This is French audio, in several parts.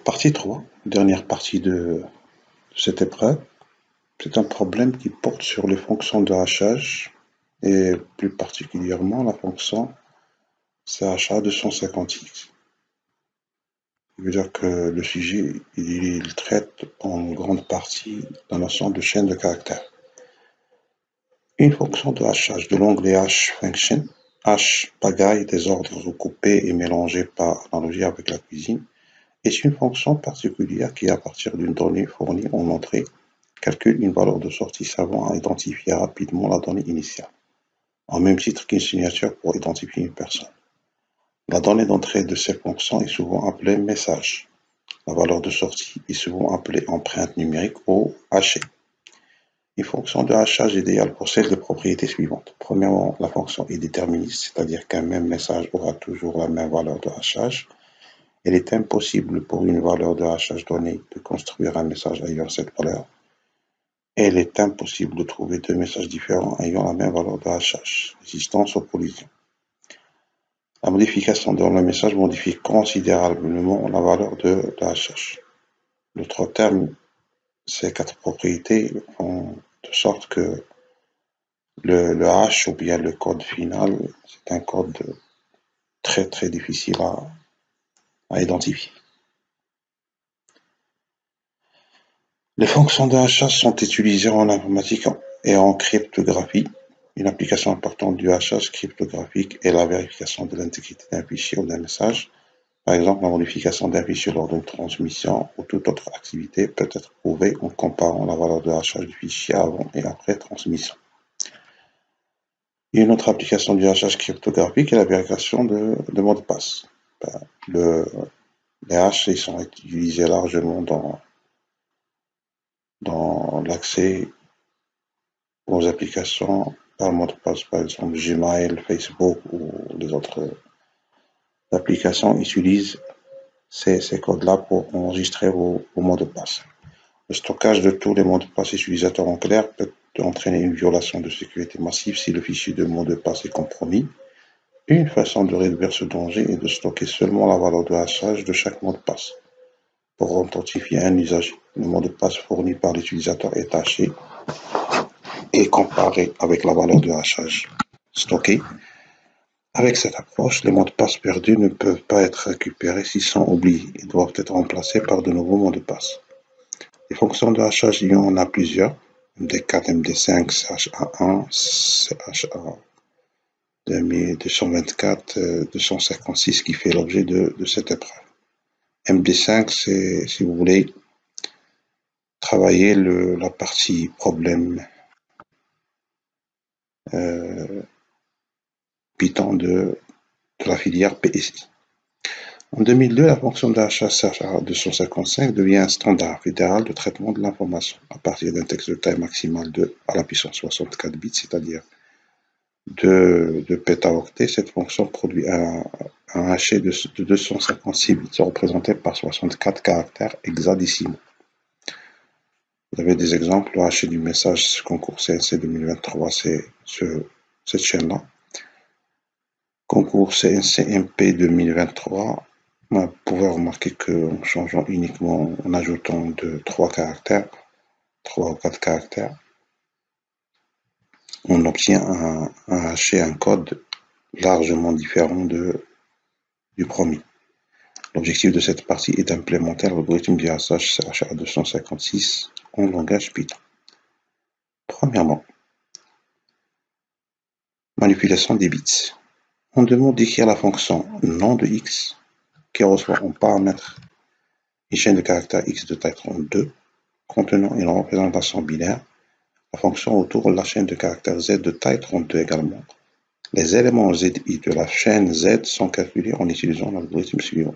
Partie 3, dernière partie de cette épreuve. C'est un problème qui porte sur les fonctions de hachage et plus particulièrement la fonction CHA250X. Ça veut dire que le sujet, il traite en grande partie la notion de chaîne de caractères. Une fonction de hachage de l'onglet hFunction, H pagaille des ordres recoupés et mélangés par analogie avec la cuisine, est une fonction particulière qui, à partir d'une donnée fournie en entrée, calcule une valeur de sortie servant à identifier rapidement la donnée initiale, en même titre qu'une signature pour identifier une personne. La donnée d'entrée de ces fonctions est souvent appelée message. La valeur de sortie est souvent appelée empreinte numérique ou hachée. Une fonction de hachage idéale possède les propriétés suivantes. Premièrement, la fonction est déterministe, c'est-à-dire qu'un même message aura toujours la même valeur de hachage. Il est impossible pour une valeur de hachage donnée de construire un message ayant cette valeur. Et il est impossible de trouver deux messages différents ayant la même valeur de hachage, résistance aux collisions. La modification dans le message modifie considérablement la valeur de hachage. D'autres termes, ces quatre propriétés font de sorte que le hash ou bien le code final, c'est un code très très difficile à identifier. Les fonctions de hachage sont utilisées en informatique et en cryptographie. Une application importante du hachage cryptographique est la vérification de l'intégrité d'un fichier ou d'un message. Par exemple, la modification d'un fichier lors d'une transmission ou toute autre activité peut être prouvée en comparant la valeur de hachage du fichier avant et après transmission. Une autre application du hachage cryptographique est la vérification de mots de passe. Les hashes ils sont utilisés largement dans l'accès aux applications par mot de passe, par exemple Gmail, Facebook ou les autres applications utilisent ces codes-là pour enregistrer vos mots de passe. Le stockage de tous les mots de passe utilisateurs en clair peut entraîner une violation de sécurité massive si le fichier de mots de passe est compromis. Une façon de réduire ce danger est de stocker seulement la valeur de hachage de chaque mot de passe. Pour authentifier un usager, le mot de passe fourni par l'utilisateur est haché et comparé avec la valeur de hachage stockée. Avec cette approche, les mots de passe perdus ne peuvent pas être récupérés s'ils sont oubliés et doivent être remplacés par de nouveaux mots de passe. Les fonctions de hachage, il y en a plusieurs. MD4, MD5, CHA1, CHA 2224, 256 qui fait l'objet de cette épreuve. MD5, c'est, si vous voulez, travailler la partie problème Python de la filière PSI. En 2002, la fonction d'achat CHA255 devient un standard fédéral de traitement de l'information à partir d'un texte de taille maximale de à la puissance 64 bits, c'est-à-dire de pétaoctets. Cette fonction produit un haché de 256 bits représenté par 64 caractères hexadécimaux. Vous avez des exemples. Le haché du message concours CNC 2023, c'est cette chaîne-là. Concours CNC-MP 2023, vous pouvez remarquer qu'en changeant uniquement, en ajoutant de 3 caractères, 3 ou 4 caractères, on obtient un haché, un code largement différent du premier. L'objectif de cette partie est d'implémenter l'algorithme du hachage CHA256 en langage Python. Premièrement, manipulation des bits. On demande d'écrire la fonction nom de x qui reçoit en paramètre une chaîne de caractères x de taille 32 contenant une représentation binaire. La fonction autour de la chaîne de caractères z de taille 32 également. Les éléments zi de la chaîne z sont calculés en utilisant l'algorithme suivant.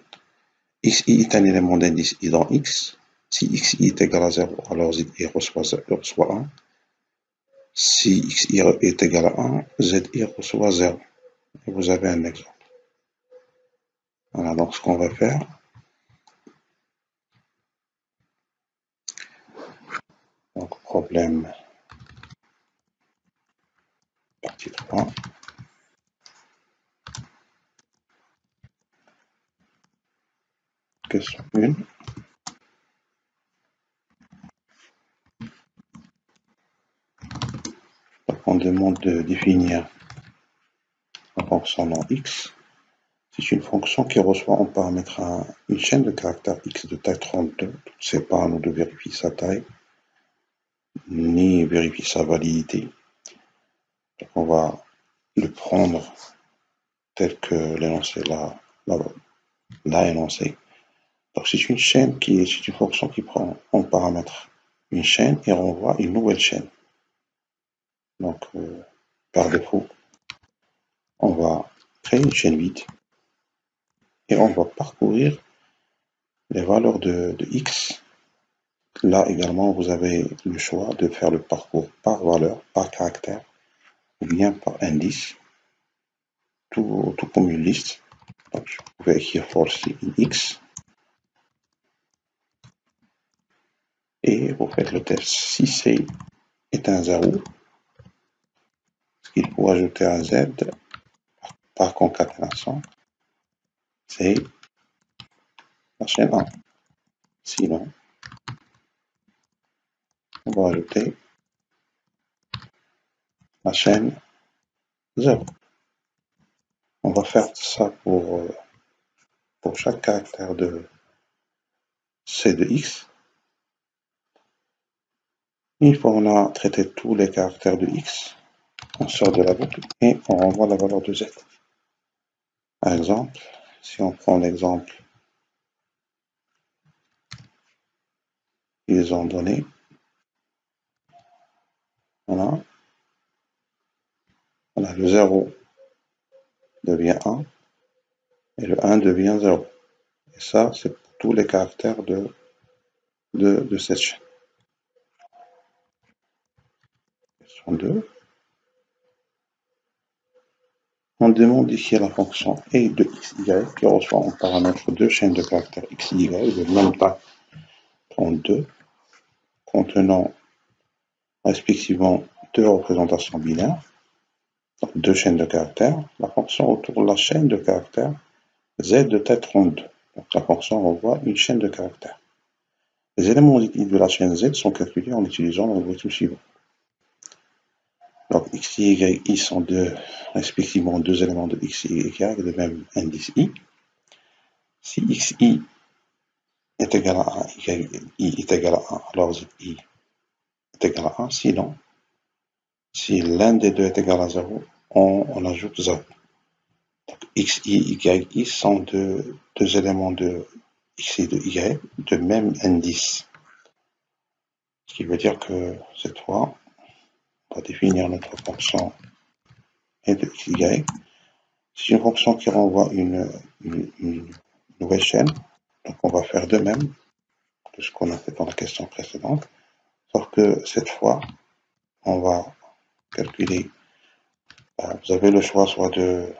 xi est un élément d'indice i dans x. Si xi est égal à 0, alors zi reçoit 1. Si xi est égal à 1, zi reçoit 0. Et vous avez un exemple. Voilà, donc ce qu'on va faire, donc problème partie 3. Question 1. Donc on demande de définir la fonction nom x. C'est une fonction qui reçoit en paramètre une chaîne de caractères x de taille 32. C'est pas à nous de vérifier sa taille, ni vérifier sa validité. Donc on va le prendre tel que l'énoncé l'a énoncé. Donc c'est une chaîne c'est une fonction qui prend en paramètre une chaîne et renvoie une nouvelle chaîne. Donc par défaut, on va créer une chaîne vide et on va parcourir les valeurs de x. Là également, vous avez le choix de faire le parcours par valeur, par caractère ou bien par indice, tout comme une liste. Donc, je pouvais écrire for c in x et vous faites le test. Si c est un 0, il faut ajouter un z par concaténation, c'est la chaîne 1. Sinon, on va ajouter la chaîne 0. On va faire ça pour chaque caractère de c de x. Une fois qu'on a traité tous les caractères de x, on sort de la boucle et on renvoie la valeur de z. Par exemple, si on prend l'exemple qu'ils ont donné, voilà, le 0 devient 1 et le 1 devient 0. Et ça, c'est pour tous les caractères de cette chaîne. Question 2. On demande ici à la fonction e de xy qui reçoit en paramètre deux chaînes de caractères xy de même taille 32 contenant respectivement deux représentations binaires, donc deux chaînes de caractères. La fonction retourne la chaîne de caractères z de taille 32. Donc la fonction renvoie une chaîne de caractères. Les éléments de la chaîne z sont calculés en utilisant l'algorithme suivant. Donc x, y, i sont respectivement deux éléments de x, y, de même indice i. Si xi est égal à 1, y est égal à 1, alors zi est égal à 1. Sinon, si l'un des deux est égal à 0, on ajoute 0. Donc xi, yi sont deux éléments de x et de y de même indice. Ce qui veut dire que cette fois, on va définir notre fonction et de xy. C'est une fonction qui renvoie une nouvelle chaîne. Donc on va faire de même que ce qu'on a fait dans la question précédente. Sauf que cette fois, on va calculer. Vous avez le choix soit de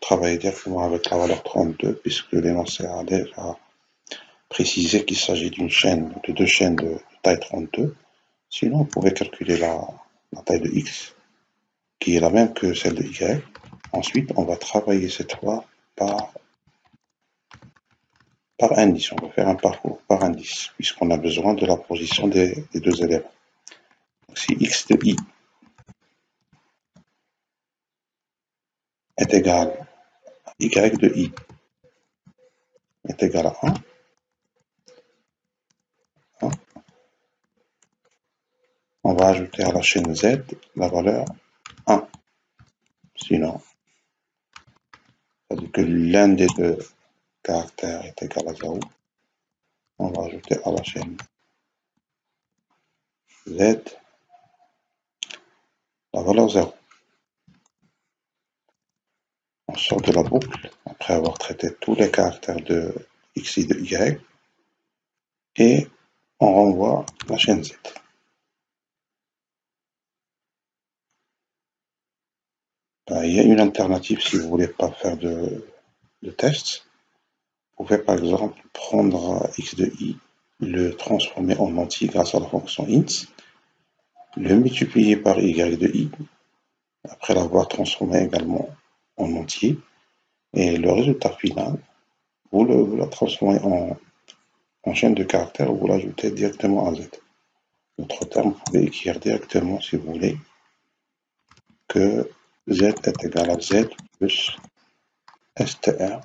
travailler directement avec la valeur 32, puisque l'énoncé a déjà précisé qu'il s'agit de deux chaînes de taille 32. Sinon, vous pouvez calculer la taille de x, qui est la même que celle de y. Ensuite, on va travailler cette fois par indice. On va faire un parcours par indice, puisqu'on a besoin de la position des deux éléments. Donc, si x de i est égal à y de i est égal à 1, on va ajouter à la chaîne z la valeur 1. Sinon, ça veut dire que l'un des deux caractères est égal à 0. On va ajouter à la chaîne z la valeur 0. On sort de la boucle après avoir traité tous les caractères de x et de y et on renvoie la chaîne z. Il y a une alternative si vous ne voulez pas faire de test. Vous pouvez par exemple prendre x de i, le transformer en entier grâce à la fonction int, le multiplier par y de i, après l'avoir transformé également en entier, et le résultat final, vous le transformez en en chaîne de caractères, vous l'ajoutez directement à Z. Autre terme, vous pouvez écrire directement, si vous voulez, que Z est égal à Z plus str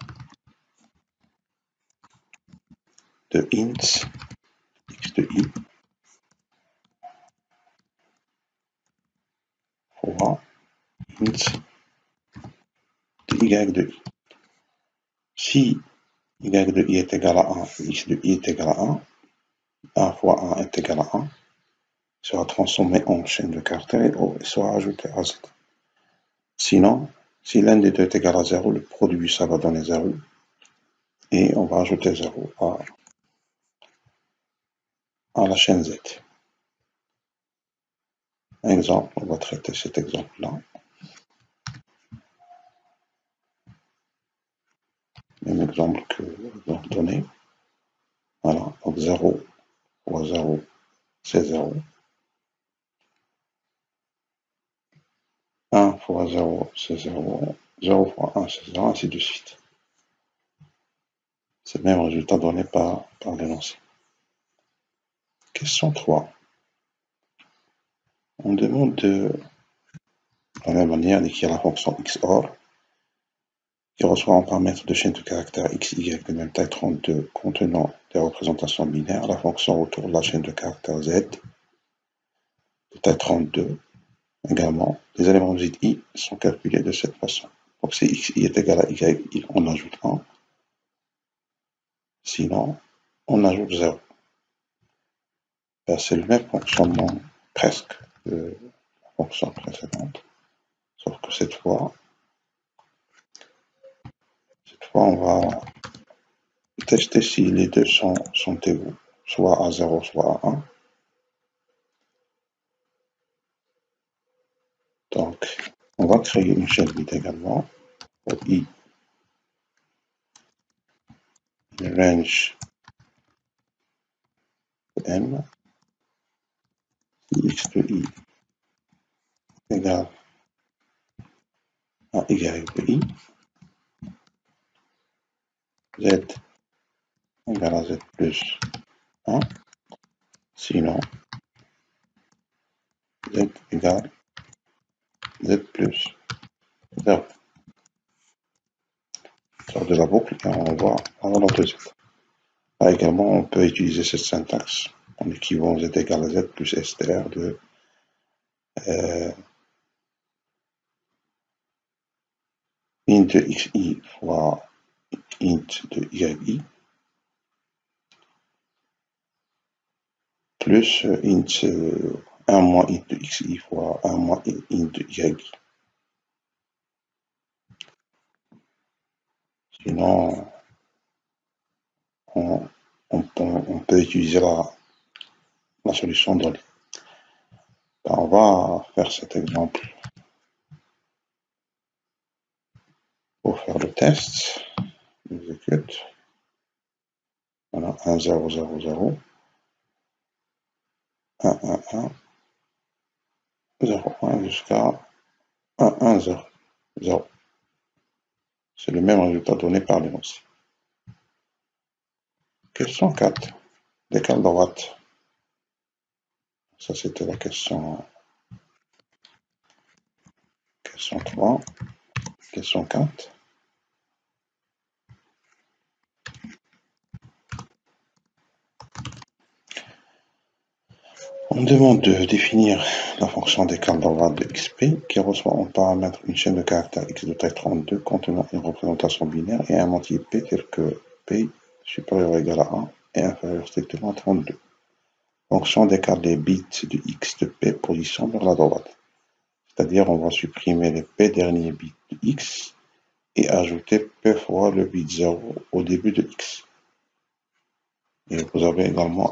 de int x de i fois int de y de i. Si y de i est égal à 1, x de i est égal à 1, 1 fois 1 est égal à 1, sera transformé en chaîne de caractères et sera ajouté à Z. Sinon, si l'un des deux est égal à 0, le produit, ça va donner 0. Et on va ajouter 0 à la chaîne Z. Exemple, on va traiter cet exemple-là. Même exemple que vous donné. Voilà, donc 0 fois 0, c'est 0. 1 fois 0, c'est 0. 0 fois 1, c'est 0, ainsi de suite. C'est le même résultat donné par l'énoncé. Question 3. On demande de la même manière d'écrire la fonction XOR qui reçoit en paramètre de chaîne de caractères x, y de même taille 32 contenant des représentations binaires. La fonction autour de la chaîne de caractères z de taille 32 également. Les éléments de i sont calculés de cette façon. Donc si x, y est égal à y, on ajoute 1. Sinon, on ajoute 0. C'est le même fonctionnement presque de la fonction précédente. Sauf que cette fois, on va tester si les deux sont égaux, soit à 0, soit à 1. Donc, on va créer une chaîne vide également pour i, range de m, x de i égale à y de i, z égale à z plus 1, sinon z égale z plus 0. Sort de la boucle et on va avoir notre z. Là également, on peut utiliser cette syntaxe en écrivant z égale à z plus str de int de xi fois int de yi plus int 1 moins int de xi fois 1 moins int de yi. Sinon, on peut utiliser la solution donnée. On va faire cet exemple pour faire le test. On exécute. Voilà, 1, 0, 0, 0. 1, 1, 1. 0, 1 jusqu'à 1, 1, 0. 0. C'est le même résultat donné par l'énoncé. Question 4. Décale droite. Ça, c'était la question 3. Question 4. On demande de définir la fonction d'écart droite de xp qui reçoit en paramètre une chaîne de caractères x de taille 32 contenant une représentation binaire et un entier p tel que p supérieur ou égal à 1 et inférieur strictement à 32. Fonction d'écart des bits de x de p position vers la droite. C'est-à-dire on va supprimer les p derniers bits de x et ajouter p fois le bit 0 au début de x. Et vous avez également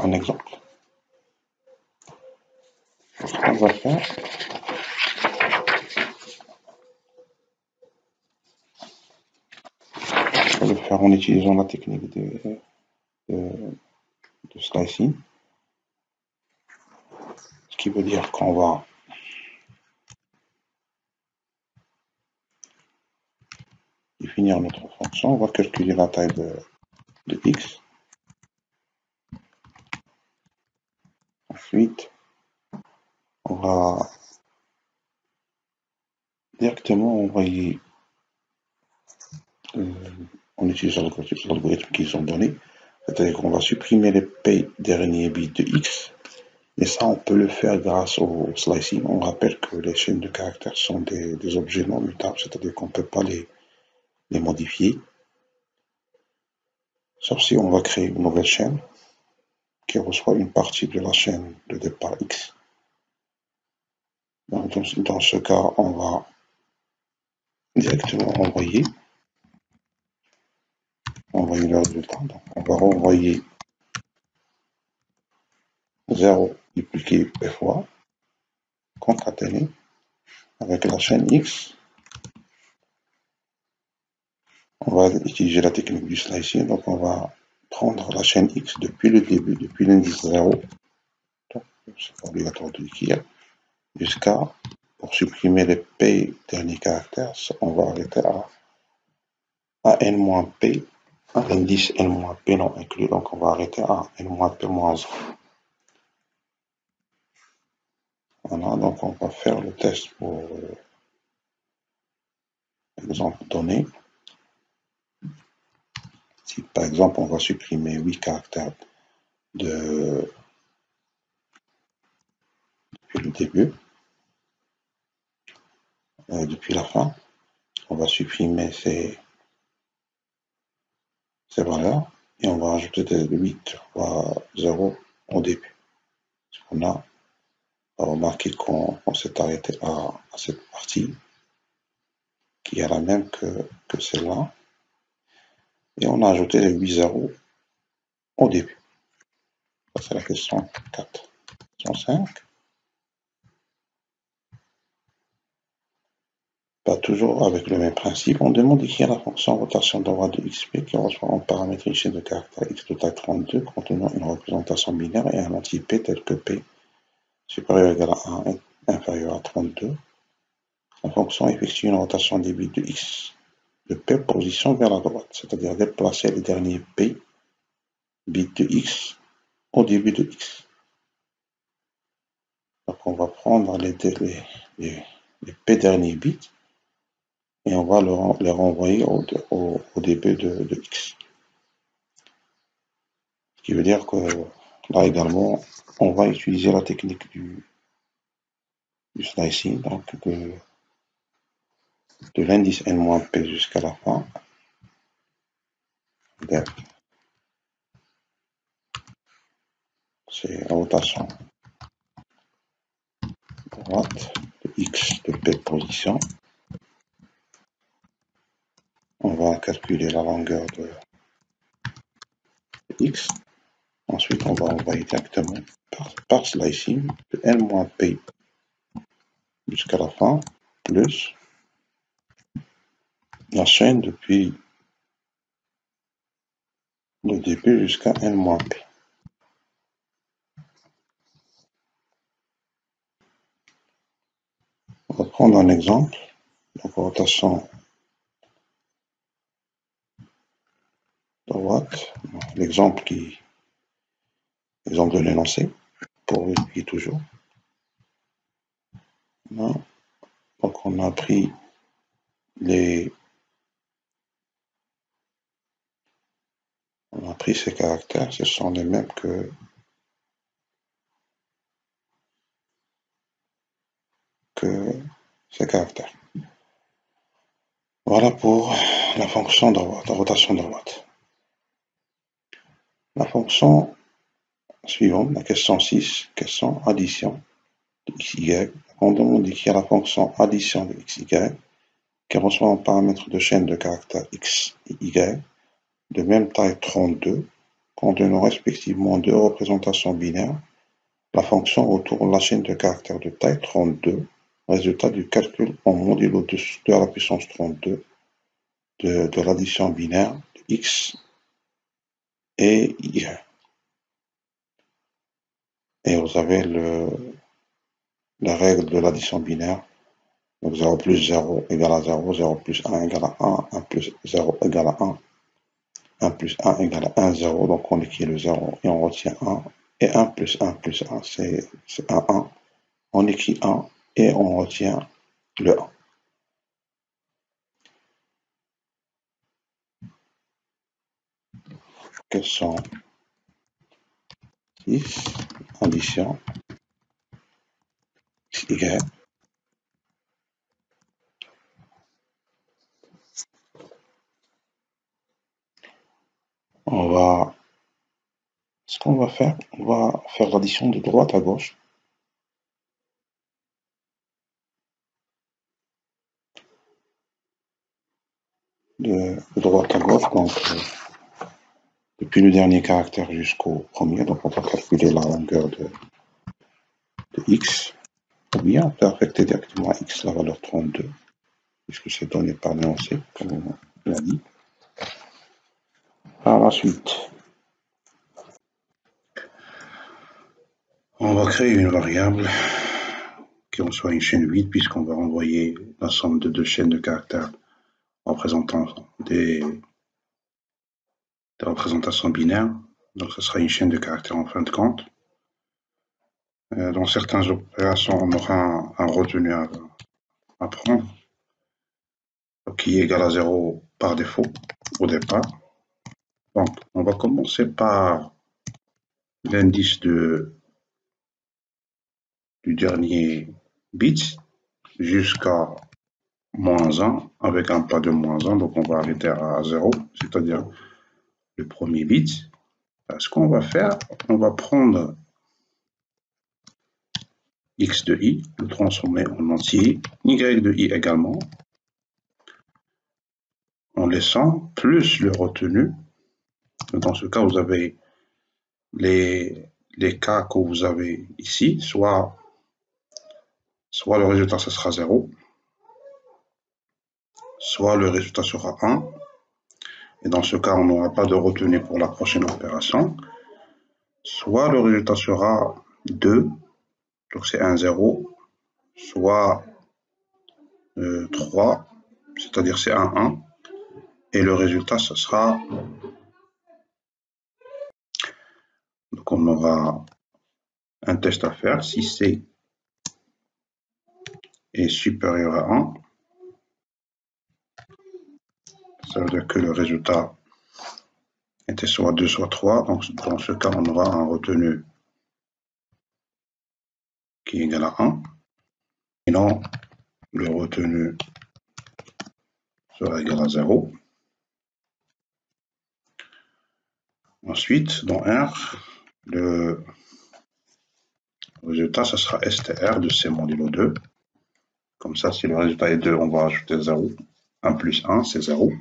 un exemple. Ce qu'on va faire, on va le faire en utilisant la technique de slicing, ce qui veut dire qu'on va définir notre fonction, on va calculer la taille de de x. Ensuite, on va directement envoyer, en utilisant l'algorithme qu'ils ont donné, c'est-à-dire qu'on va supprimer les P derniers bits de x. Et ça, on peut le faire grâce au slicing. On rappelle que les chaînes de caractères sont des objets non mutables, c'est-à-dire qu'on ne peut pas les modifier. Sauf si on va créer une nouvelle chaîne qui reçoit une partie de la chaîne de départ x. Donc, dans ce cas, on va directement envoyer le résultat. Donc, on va renvoyer 0 dupliqué p fois concaténé avec la chaîne x. On va utiliser la technique du slicing. Donc, on va prendre la chaîne x depuis le début, depuis l'indice 0. C'est pas obligatoire de l'écrire. Jusqu'à, pour supprimer les p derniers caractères, on va arrêter à n-p, à l'indice n-p non inclus, donc on va arrêter à n-p-1. Voilà, donc on va faire le test pour l'exemple donné. Si par exemple on va supprimer 8 caractères depuis le début, depuis la fin, on va supprimer ces valeurs et on va ajouter des 8 fois 0 au début. On a remarqué qu'on s'est arrêté à cette partie qui est la même que celle-là. Et on a ajouté les 8 zéros au début. Ça, c'est la question 4. Question 5. Pas toujours avec le même principe. On demande d'écrire la fonction rotation droite de xp qui reçoit en paramètre une chaîne de caractères x de taille 32 contenant une représentation binaire et un entier p tel que p supérieur ou égal à 1 et inférieur à 32. La fonction effectue une rotation des bits de x de p position vers la droite, c'est-à-dire déplacer les derniers p bits de x au début de x. Donc on va prendre les p derniers bits et on va les renvoyer au début de x. Ce qui veut dire que là également, on va utiliser la technique du slicing, donc de l'indice n-p jusqu'à la fin. C'est la rotation droite de x de p position. On va calculer la longueur de x. Ensuite, on va envoyer directement par slicing de n-p jusqu'à la fin, plus la chaîne depuis le début jusqu'à n-p. On va prendre un exemple, donc rotation droite, l'exemple de l'énoncé, pour vérifier toujours. Là. Donc on a pris ces caractères, ce sont les mêmes que ces caractères. Voilà pour la fonction droite, la rotation droite. La fonction suivante, la question 6, question addition de xy. On demande d'écrire la fonction addition de xy qui reçoit un paramètre de chaîne de caractères x et y de même taille 32, contenant respectivement deux représentations binaires. La fonction retourne la chaîne de caractères de taille 32, résultat du calcul en modulo 2 à la puissance 32 de l'addition binaire de x et y. Et vous avez la règle de l'addition binaire. Donc 0 plus 0 égale à 0, 0 plus 1 égale à 1, 1 plus 0 égale à 1. 1 plus 1 égale 1, 0, donc on liquide le 0 et on retient 1. Et 1 plus 1 plus 1, c'est 1, 1. On liquide 1 et on retient le 1. Question 6, addition, y. Ce qu'on va faire, on va faire l'addition de droite à gauche. De droite à gauche, donc depuis le dernier caractère jusqu'au premier, donc on va calculer la longueur de x, ou bien on peut affecter directement à x la valeur 32, puisque c'est donné par l'énoncé, comme on l'a dit. Par la suite, on va créer une variable qui en soit une chaîne vide, puisqu'on va renvoyer la somme de deux chaînes de caractères représentant des représentations binaires. Donc ce sera une chaîne de caractères en fin de compte. Dans certaines opérations, on aura un retenu à prendre, qui est égal à 0 par défaut au départ. Donc, on va commencer par l'indice du dernier bit jusqu'à moins 1 avec un pas de moins 1. Donc, on va arrêter à 0, c'est-à-dire le premier bit. Ce qu'on va faire, on va prendre x de i, le transformer en entier, y de i également, en laissant plus le retenu. Dans ce cas, vous avez les cas que vous avez ici, soit le résultat ce sera 0, soit le résultat sera 1. Et dans ce cas, on n'aura pas de retenue pour la prochaine opération. Soit le résultat sera 2, donc c'est 1, 0, soit 3, c'est-à-dire c'est 1, 1. Et le résultat, ce sera... Donc on aura un test à faire. Si C est supérieur à 1, ça veut dire que le résultat était soit 2, soit 3. Donc dans ce cas, on aura un retenu qui est égal à 1. Sinon, le retenu sera égal à 0. Ensuite, dans R, le résultat, ce sera STR de C modulo 2. Comme ça, si le résultat est 2, on va ajouter 0. 1 plus 1, c'est 0.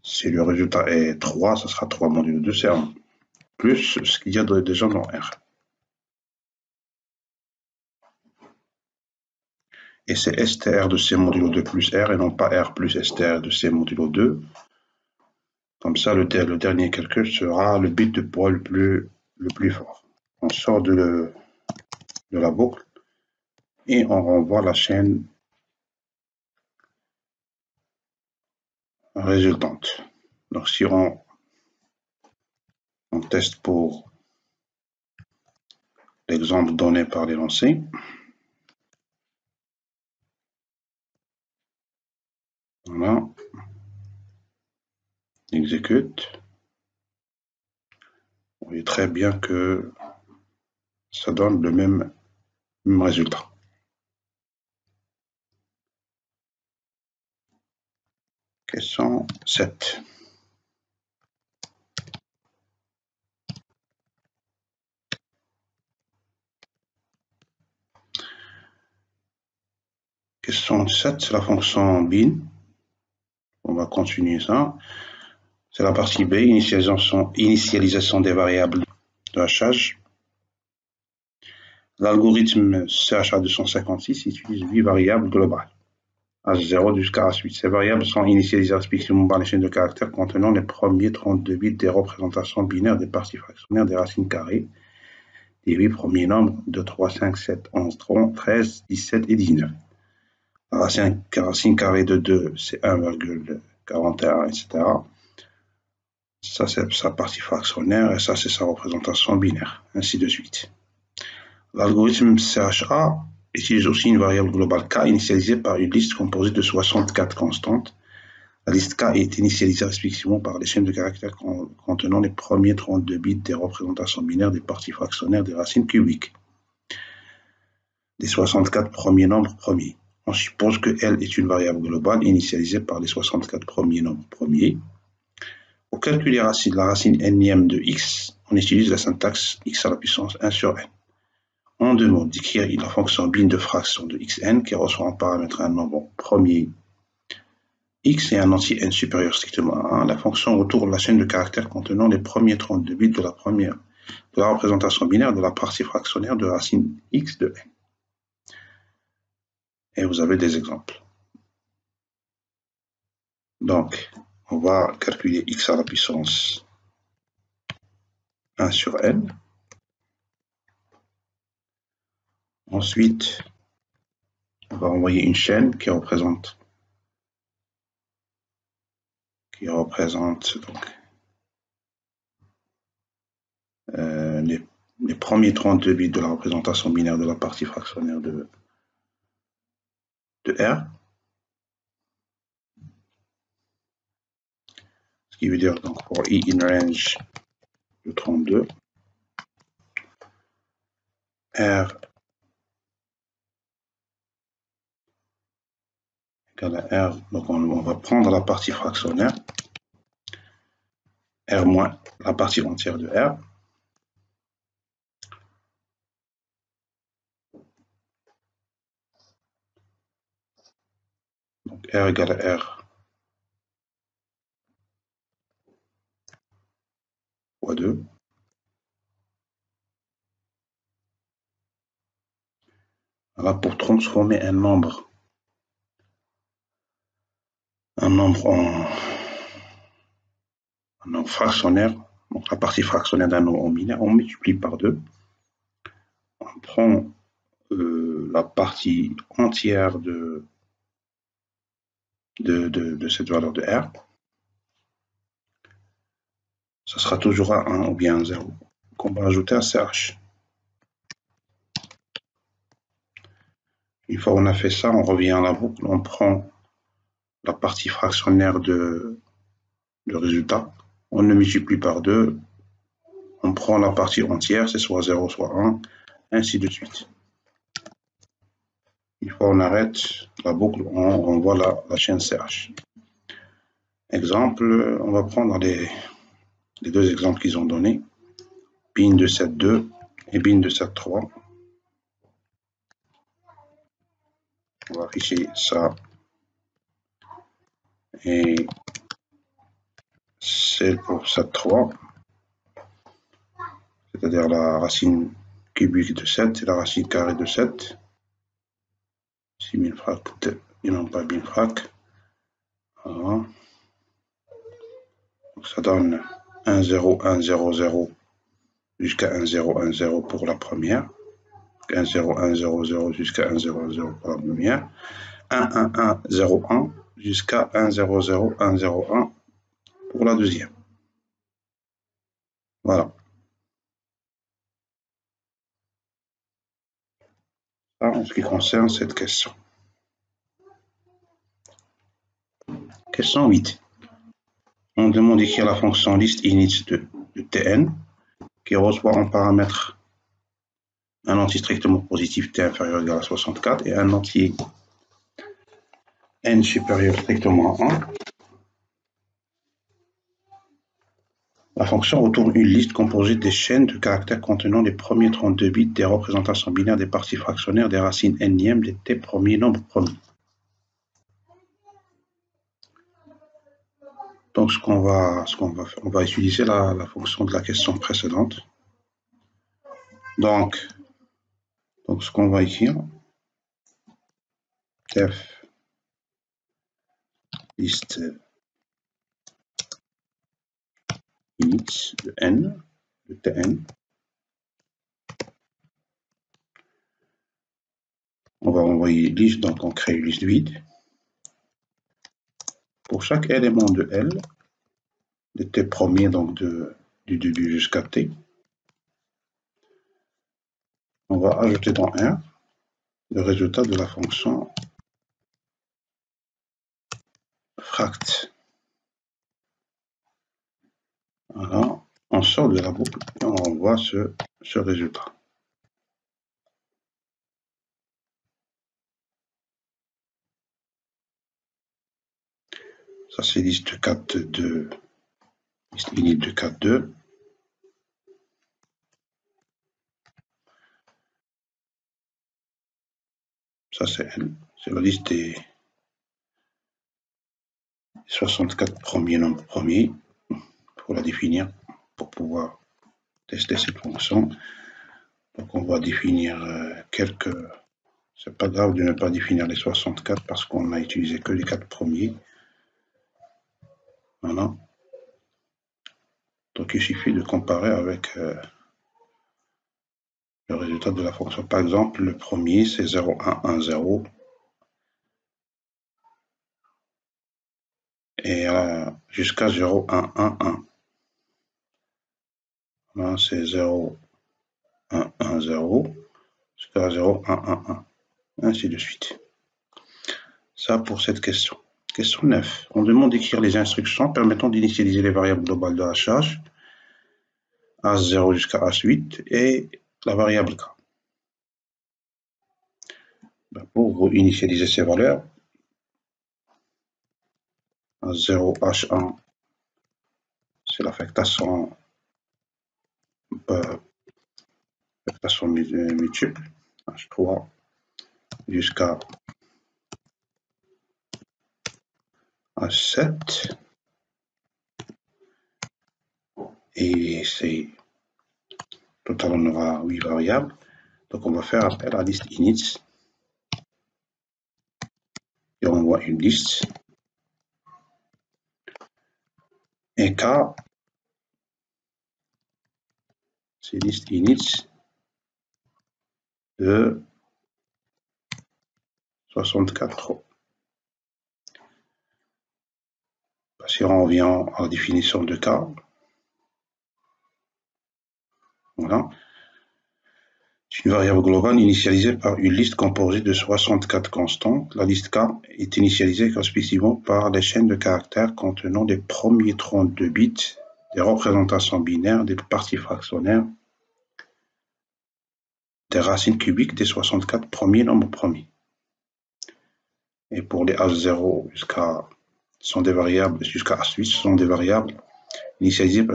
Si le résultat est 3, ce sera 3 modulo 2, c'est 1. Plus ce qu'il y a déjà dans R. Et c'est STR de C modulo 2 plus R et non pas R plus STR de C modulo 2. Comme ça, le dernier calcul sera le bit de poids le plus fort. On sort de la boucle et on renvoie la chaîne résultante. Donc si on teste pour l'exemple donné par l'énoncé, voilà, exécute. On voit très bien que ça donne le même résultat. Question 7. Question 7, c'est la fonction bin. On va continuer ça. C'est la partie B, initialisation des variables de hachage. L'algorithme CHA256 utilise 8 variables globales, H0 jusqu'à H8. Ces variables sont initialisées respectivement par les chaînes de caractères contenant les premiers 32 bits des représentations binaires des parties fractionnaires des racines carrées des 8 premiers nombres de 3, 5, 7, 11, 13, 17 et 19. La racine carrée de 2, c'est 1,41, etc. Ça, c'est sa partie fractionnaire et ça, c'est sa représentation binaire, ainsi de suite. L'algorithme CHA utilise aussi une variable globale K initialisée par une liste composée de 64 constantes. La liste K est initialisée respectivement par les chaînes de caractères contenant les premiers 32 bits des représentations binaires des parties fractionnaires des racines cubiques des 64 premiers nombres premiers. On suppose que L est une variable globale initialisée par les 64 premiers nombres premiers. Pour calculer la racine n-ième de x, on utilise la syntaxe x à la puissance 1 sur n. On demande d'écrire la fonction bin de fraction de xn qui reçoit en paramètre un nombre premier x et un entier n supérieur strictement à 1. La fonction retourne la chaîne de caractères contenant les premiers 32 bits de la représentation binaire de la partie fractionnaire de racine x de n. Et vous avez des exemples. Donc, on va calculer x à la puissance 1 sur n. Ensuite, on va envoyer une chaîne qui représente donc, les premiers 32 bits de la représentation binaire de la partie fractionnaire de R. Ce qui veut dire donc pour i in range de 32, R égale à R, donc on va prendre la partie fractionnaire, R moins la partie entière de R, donc R égale à R fois 2. Voilà, pour transformer un nombre en fractionnaire, donc la partie fractionnaire d'un nombre en binaire, on multiplie par 2. On prend la partie entière de cette valeur de R. Ça sera toujours à 1 ou bien à 0, qu'on va ajouter à CH. Une fois qu'on a fait ça, on revient à la boucle, on prend la partie fractionnaire de résultat, on le multiplie par 2, on prend la partie entière, c'est soit 0, soit 1, ainsi de suite. Une fois qu'on arrête la boucle, on renvoie la chaîne CH. Exemple, on va prendre les deux exemples qu'ils ont donnés, bin de 7.2 et bin de 7.3. On va afficher ça et c'est pour 7.3, c'est-à-dire la racine cubique de 7 et la racine carrée de 7. Si binfrac et non pas binfrac. Voilà. Donc ça donne 1, 0, 1, 0, 0 jusqu'à 1, 0, 1, 0 pour la première. 1, 0, 1, 0, 0 jusqu'à 1, 0, 0 pour la première. 1, 1, 1, 0, 1 jusqu'à 1, 0, 0, 1, 0, 1 pour la deuxième. Voilà. Ça, en ce qui concerne cette question. Question 8. On demande d'écrire la fonction list init de Tn qui reçoit en paramètre un entier strictement positif t inférieur ou égal à 64 et un entier n supérieur strictement à 1. La fonction retourne une liste composée des chaînes de caractères contenant les premiers 32 bits des représentations binaires des parties fractionnaires des racines n-ièmes des t premiers nombres premiers. Donc on va utiliser la fonction de la question précédente. Donc ce qu'on va écrire, def list init de n, de tn. On va envoyer liste, donc on crée une liste vide. Pour chaque élément de L, t premier, donc du début jusqu'à t. On va ajouter dans R le résultat de la fonction fract. Voilà, on sort de la boucle et on renvoie ce résultat. Ça, c'est liste 4.2, liste init de 4.2. Ça, c'est la liste des 64 premiers nombres premiers pour la définir, pour pouvoir tester cette fonction. Donc, on va définir quelques... C'est pas grave de ne pas définir les 64 parce qu'on n'a utilisé que les 4 premiers. Voilà. Donc, il suffit de comparer avec le résultat de la fonction. Par exemple, le premier, c'est 0, 1, 1, 0. Et jusqu'à 0, 1, 1, 1. Là, c'est 0, 1, 1, 0, jusqu'à 0, 1, 1, 1, ainsi de suite. Ça pour cette question. Question 9. On demande d'écrire les instructions permettant d'initialiser les variables globales de hachage, H0 jusqu'à H8, et la variable K. Pour initialiser ces valeurs, H0, H1, c'est l'affectation multiple, H3 jusqu'à H7, et c'est total, on aura 8 variables. Donc on va faire appel à la liste init et on voit une liste. Et K, c'est liste init de 64. Si on revient à la définition de K, voilà. C'est une variable globale initialisée par une liste composée de 64 constantes. La liste K est initialisée respectivement par les chaînes de caractères contenant les premiers 32 bits, des représentations binaires, des parties fractionnaires, des racines cubiques des 64 premiers nombres premiers. Et pour les H0 jusqu'à H8, ce sont des variables initialisées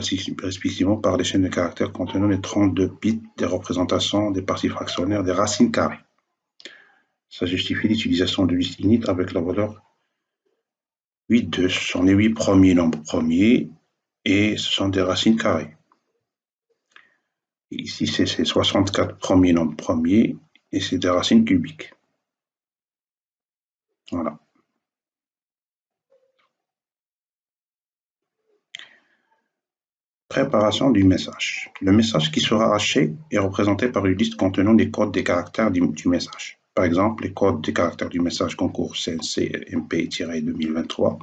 respectivement par les chaînes de caractères contenant les 32 bits des représentations des parties fractionnaires des racines carrées. Ça justifie l'utilisation de liste init avec la valeur 8,2. Ce sont les 8 premiers nombres premiers et ce sont des racines carrées. Et ici, c'est 64 premiers nombres premiers et c'est des racines cubiques. Voilà. Préparation du message. Le message qui sera haché est représenté par une liste contenant les codes des caractères du message. Par exemple, les codes des caractères du message concours CNC MP-2023.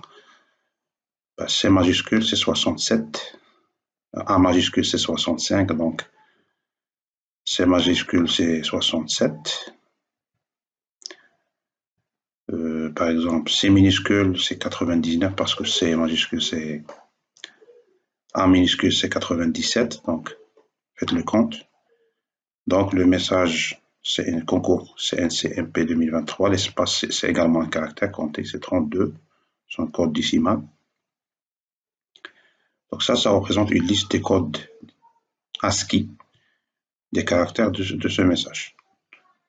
C majuscule, c'est 67. A majuscule, c'est 65. Donc, C majuscule, c'est 67. Par exemple, C minuscule, c'est 99 parce que C majuscule, c'est... A minuscule, c'est 97. Donc, faites le compte. Donc, le message, c'est un concours CNCMP 2023. L'espace, c'est également un caractère compté, c'est 32, son code décimal. Donc, ça représente une liste des codes ASCII des caractères de ce message.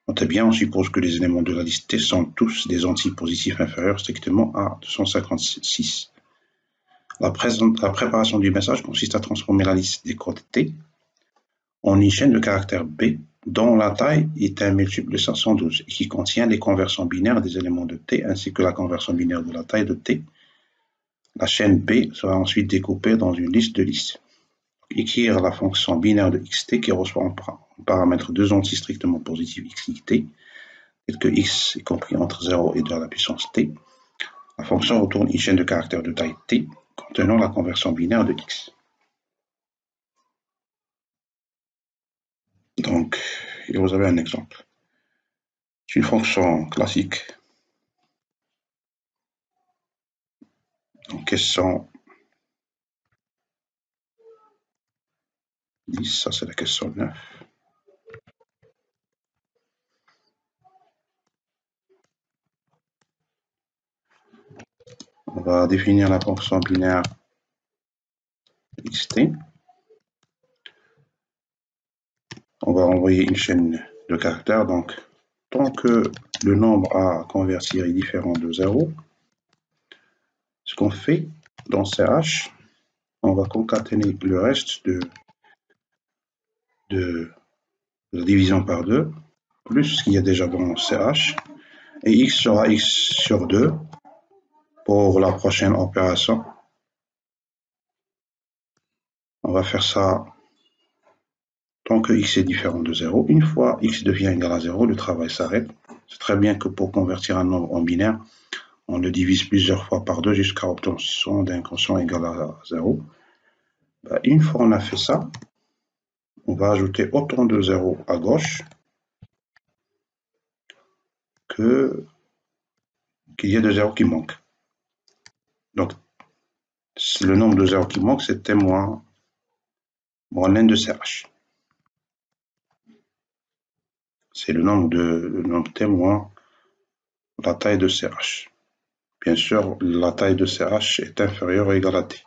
Notez bien, on suppose que les éléments de la liste T sont tous des entiers positifs inférieurs strictement à 256. La préparation du message consiste à transformer la liste des codes T en une chaîne de caractères B dont la taille est un multiple de 512 et qui contient les conversions binaires des éléments de T ainsi que la conversion binaire de la taille de T. La chaîne B sera ensuite découpée dans une liste de listes. Écrire la fonction binaire de xt qui reçoit en paramètre deux entiers strictement positifs x et t, tel que x est compris entre 0 et 2 à la puissance t. La fonction retourne une chaîne de caractères de taille t contenant la conversion binaire de x. Donc, vous avez un exemple. C'est une fonction classique. Donc, question 10, ça c'est la question 9. On va définir la fonction binaire xt. On va envoyer une chaîne de caractères. Donc, tant que le nombre à convertir est différent de 0, ce qu'on fait dans CH, on va concaténer le reste de la division par 2, plus ce qu'il y a déjà dans CH, et x sera x sur 2 pour la prochaine opération. On va faire ça tant que x est différent de 0. Une fois x devient égal à 0, le travail s'arrête. C'est très bien que pour convertir un nombre en binaire, on le divise plusieurs fois par 2 jusqu'à l'obtention d'un quotient égal à 0. Une fois on a fait ça, on va ajouter autant de 0 à gauche qu'il y ait de 0 qui manquent. Donc, le nombre de 0 qui manque, c'est t moins n de CH. C'est le nombre t moins la taille de CH. Bien sûr, la taille de CH est inférieure ou égale à t.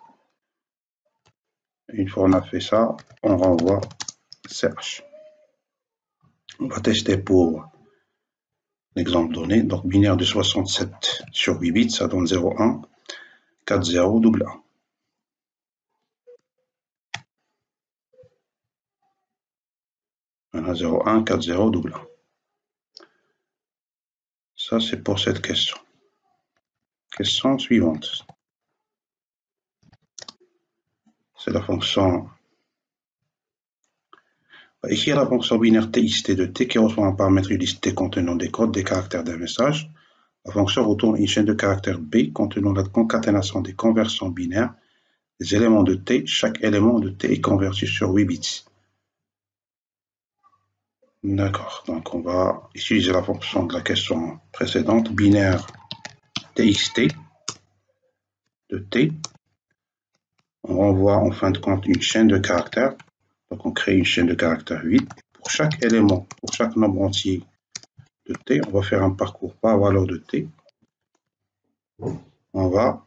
Une fois on a fait ça, on renvoie CH. On va tester pour l'exemple donné. Donc, binaire de 67 sur 8 bits, ça donne 0, 1, 4, 0, double 1. Voilà, 0, 1, 4, 0, double 1. Ça, c'est pour cette question. Question suivante. C'est la fonction. Ici, il y a la fonction binaire txt de t qui reçoit un paramètre ULIST contenant des codes des caractères d'un message. La fonction retourne une chaîne de caractères B contenant la concaténation des conversions binaires des éléments de t. Chaque élément de t est converti sur 8 bits. D'accord, donc on va utiliser la fonction de la question précédente, binaire txt de t. On renvoie en fin de compte une chaîne de caractères. Donc on crée une chaîne de caractères 8. Pour chaque élément, pour chaque nombre entier de t, on va faire un parcours par valeur de t. On va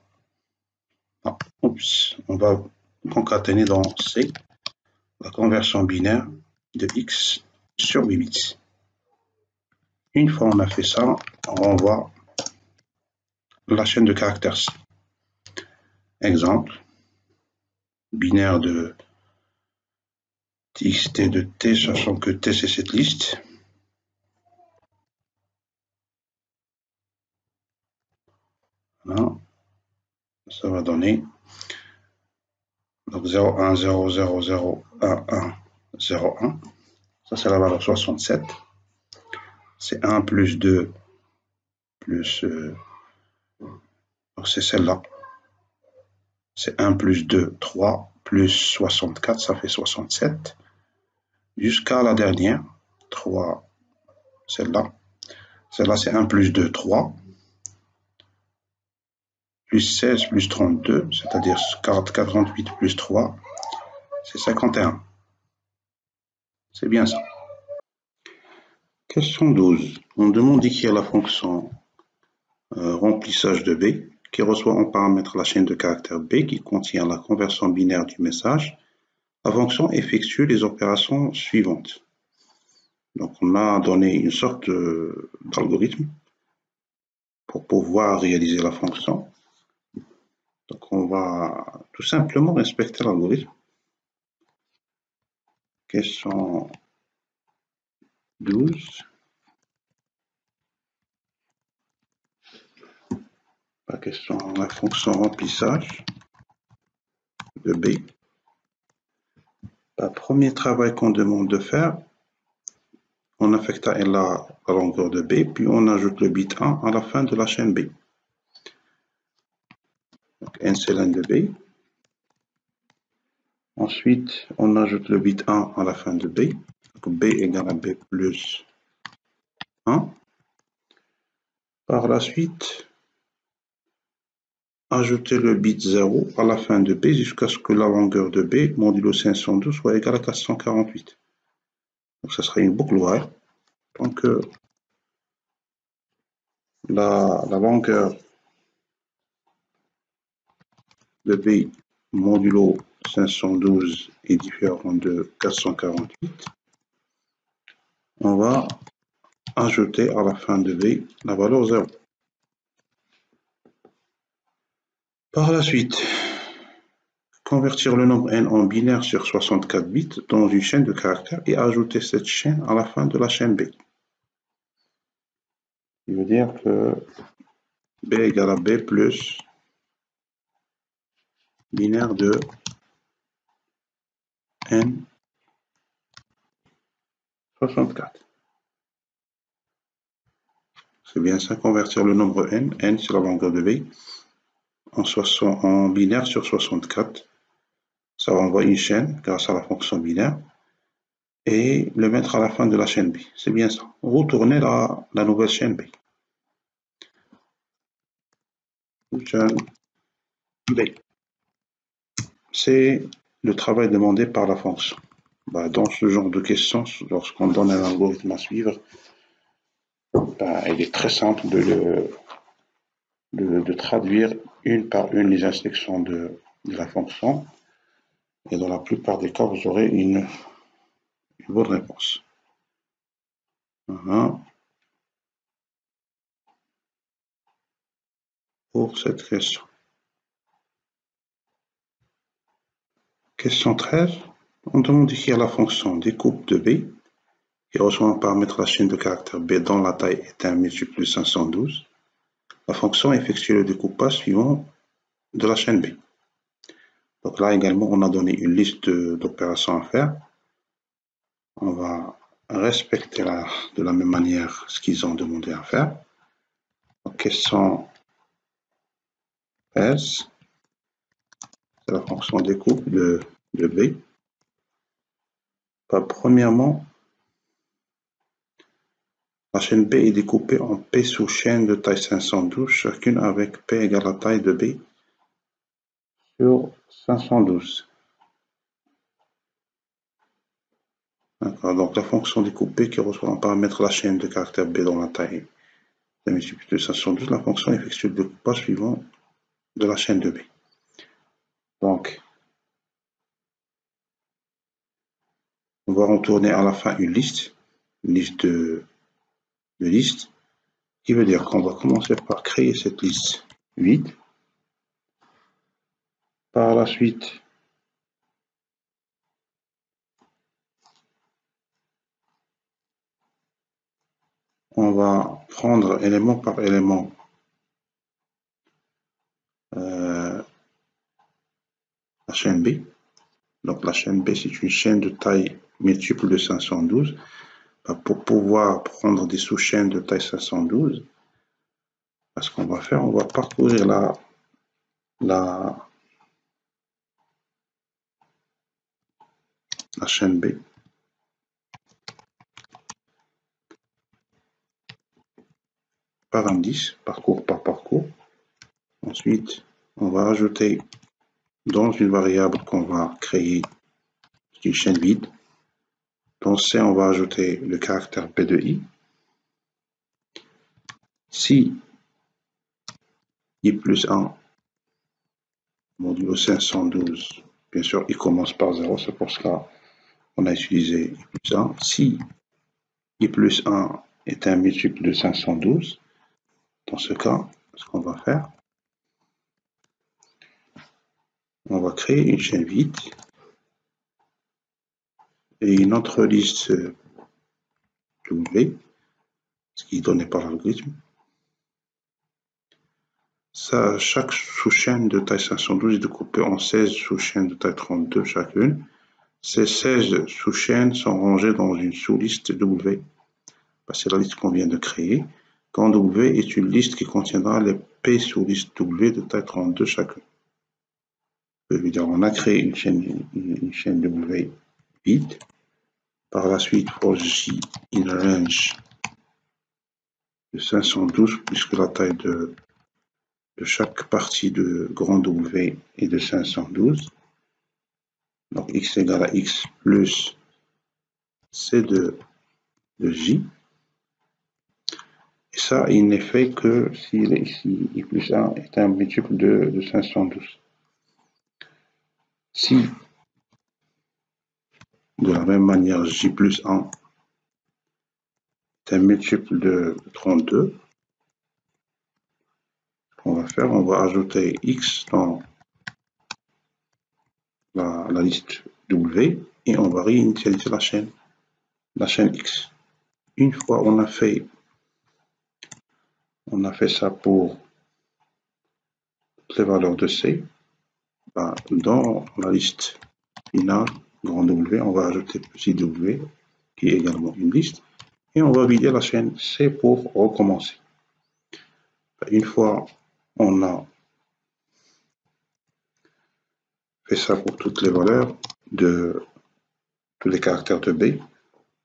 concaténer dans C la conversion binaire de x sur 8 bits. Une fois on a fait ça, on renvoie la chaîne de caractères C. Exemple, binaire de txt de t, sachant que t c'est cette liste. Voilà. Ça va donner donc 0, 1, 0, 0, 0, 1, 1, 0, 1. Ça c'est la valeur 67. C'est 1 plus 2 plus... donc c'est celle-là. C'est 1 plus 2, 3, plus 64, ça fait 67. Jusqu'à la dernière, 3, celle-là. Celle-là, c'est 1 plus 2, 3. Plus 16 plus 32, c'est-à-dire 48 plus 3, c'est 51. C'est bien ça. Question 12. On demande d'écrire la fonction remplissage de B qui reçoit en paramètre la chaîne de caractères B qui contient la conversion binaire du message. La fonction effectue les opérations suivantes. Donc, on a donné une sorte d'algorithme pour pouvoir réaliser la fonction. Donc, on va tout simplement respecter l'algorithme. Question 12. La question, la fonction remplissage de B. Le premier travail qu'on demande de faire, on affecte à L la longueur de B, puis on ajoute le bit 1 à la fin de la chaîne B. Donc n c'est l'n de b. Ensuite, on ajoute le bit 1 à la fin de b. Donc b égale à b plus 1. Par la suite, ajouter le bit 0 à la fin de b jusqu'à ce que la longueur de b modulo 512 soit égale à 448. Donc ça sera une boucle while. Donc la longueur de b modulo 512 est différent de 448. On va ajouter à la fin de b la valeur 0. Par la suite, convertir le nombre n en binaire sur 64 bits dans une chaîne de caractères et ajouter cette chaîne à la fin de la chaîne b. Ce qui veut dire que b égale à b plus binaire de n 64. C'est bien ça, convertir le nombre n c'est la longueur de b, en binaire sur 64. Ça renvoie une chaîne grâce à la fonction binaire et le mettre à la fin de la chaîne b. C'est bien ça. Retourner la nouvelle chaîne b. Chaîne b. C'est le travail demandé par la fonction. Dans ce genre de questions, lorsqu'on donne un algorithme à suivre, il est très simple de traduire une par une les instructions de la fonction. Et dans la plupart des cas, vous aurez une bonne réponse. Voilà. Pour cette question. Question 13. On demande d'écrire la fonction découpe de b qui reçoit un paramètre la chaîne de caractères b dont la taille est 1 multiple de 512. La fonction effectue le découpage suivant de la chaîne b. Donc là également, on a donné une liste d'opérations à faire. On va respecter de la même manière ce qu'ils ont demandé à faire. Donc, question 13, c'est la fonction découpe de b. Premièrement, la chaîne b est découpée en p sous-chaînes de taille 512, chacune avec p égale à taille de b sur 512. D'accord, donc la fonction découpée qui reçoit en paramètre la chaîne de caractères b dont la taille est multiple de 512, la fonction effectue le découpage suivant de la chaîne de b. Donc, on va retourner à la fin une liste de listes, qui veut dire qu'on va commencer par créer cette liste 8. Par la suite, on va prendre élément par élément la chaîne B. Donc la chaîne B, c'est une chaîne de taille multiple de 512. Pour pouvoir prendre des sous-chaînes de taille 512, ce qu'on va faire, on va parcourir la chaîne B. Par indice, parcours par parcours. Ensuite, on va ajouter dans une variable qu'on va créer une chaîne vide. Dans C, on va ajouter le caractère B de I. Si I plus 1 modulo 512, bien sûr, il commence par 0, c'est pour cela qu'on a utilisé I plus 1. Si I plus 1 est un multiple de 512, dans ce cas, ce qu'on va faire, on va créer une chaîne vide et une autre liste W, ce qui est donné par l'algorithme. Chaque sous-chaîne de taille 512 est découpée en 16 sous-chaînes de taille 32 chacune. Ces 16 sous-chaînes sont rangées dans une sous-liste W. C'est la liste qu'on vient de créer. Quand W est une liste qui contiendra les P sous-listes W de taille 32 chacune. On a créé une chaîne W vide. Par la suite, for J in range de 512, puisque la taille de chaque partie de grand W est de 512. Donc x égale à x plus c de J. Et ça, il n'est fait que s'il est ici, i plus 1 est un multiple de 512. Si, de la même manière, j plus 1 est un multiple de 32, ce qu'on va faire, on va ajouter x dans la liste W et on va réinitialiser la chaîne X. Une fois on a fait ça pour toutes les valeurs de C, dans la liste finale, grand W, on va ajouter petit w, qui est également une liste, et on va vider la chaîne C pour recommencer. Une fois on a fait ça pour toutes les valeurs de tous les caractères de B,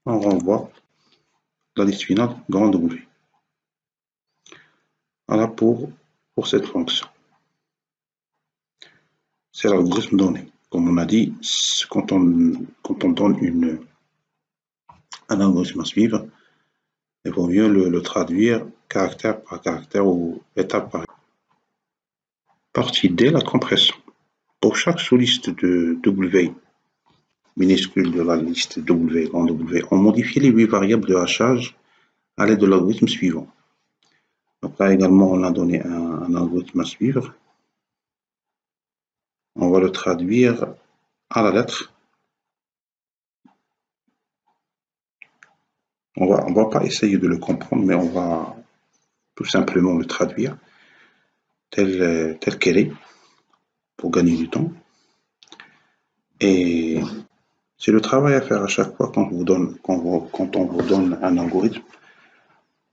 on renvoie la liste finale, grand W. Voilà pour cette fonction. C'est l'algorithme donné. Comme on a dit, quand on donne un algorithme à suivre, il vaut mieux le traduire caractère par caractère ou étape par étape. Partie D, la compression. Pour chaque sous-liste de W minuscule de la liste W, grand W, on modifie les 8 variables de hachage à l'aide de l'algorithme suivant. Donc là également, on a donné un algorithme à suivre. On va le traduire à la lettre. On va pas essayer de le comprendre, mais on va tout simplement le traduire tel qu'elle est pour gagner du temps. Et c'est le travail à faire à chaque fois quand on vous donne un algorithme.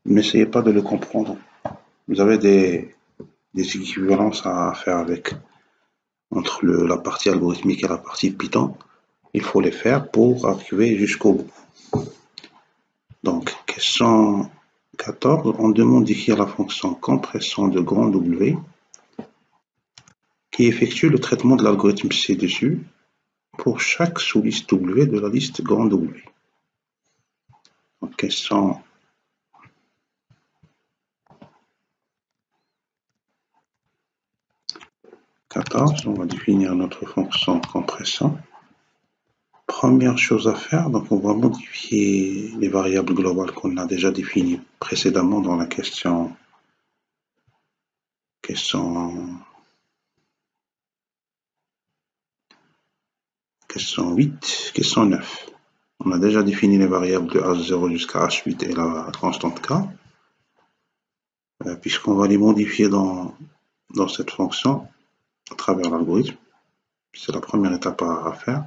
N'essayez pas de le comprendre. Vous avez des équivalences à faire avec entre la partie algorithmique et la partie Python. Il faut les faire pour arriver jusqu'au bout. Donc, question 14, on demande d'écrire la fonction compression de grand W qui effectue le traitement de l'algorithme C dessus pour chaque sous-liste W de la liste grand W. Donc, question 14, on va définir notre fonction compression. Première chose à faire, donc on va modifier les variables globales qu'on a déjà définies précédemment dans la question 8, question 9. On a déjà défini les variables de H0 jusqu'à H8 et la constante K. Puisqu'on va les modifier dans cette fonction à travers l'algorithme. C'est la première étape à faire.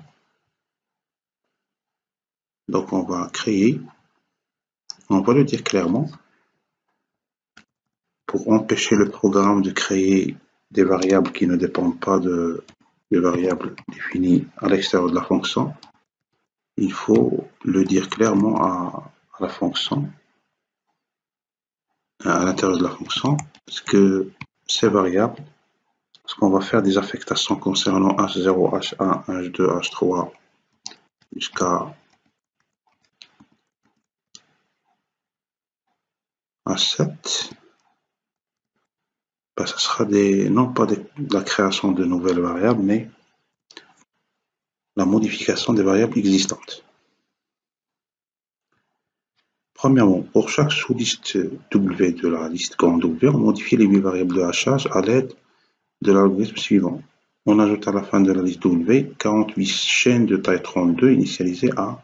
Donc on va créer, on va le dire clairement, pour empêcher le programme de créer des variables qui ne dépendent pas de variables définies à l'extérieur de la fonction, il faut le dire clairement à la fonction, à l'intérieur de la fonction, parce que ces variables, parce qu'on va faire des affectations concernant H0, H1, H2, H3 jusqu'à H7, ce sera non pas de la création de nouvelles variables, mais la modification des variables existantes. Premièrement, pour chaque sous-liste W de la liste grand W, on modifie les 8 variables de hachage à l'aide de l'algorithme suivant. On ajoute à la fin de la liste W 48 chaînes de taille 32 initialisées à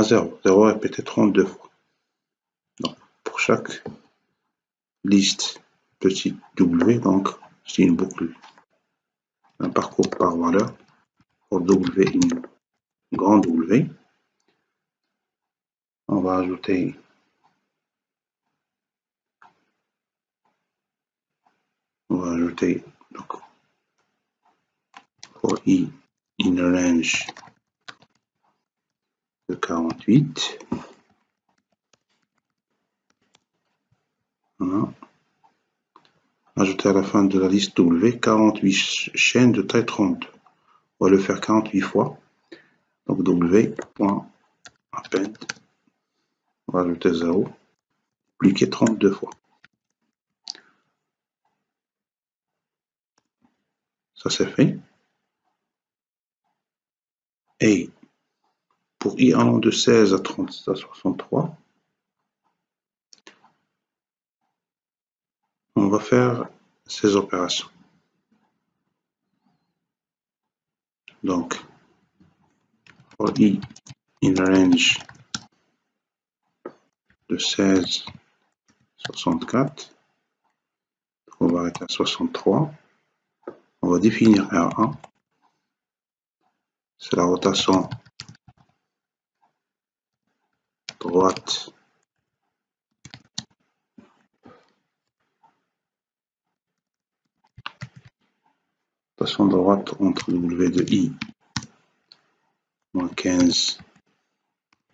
0. 0 répété 32 fois. Donc, pour chaque liste petite W, donc c'est une boucle, un parcours par valeur. Pour W, une grande W, on va ajouter donc, for I in a range de 48. Voilà. Ajouter à la fin de la liste W 48 chaînes de taille 32. On va le faire 48 fois. Donc W.append, on va ajouter 0, dupliquer 32 fois. Ça c'est fait. Et pour I allant de 16 à 63, on va faire ces opérations. Donc, for I in range de 16 à 64, on va arrêter à 63. On va définir R1. C'est la rotation droite entre W de I moins 15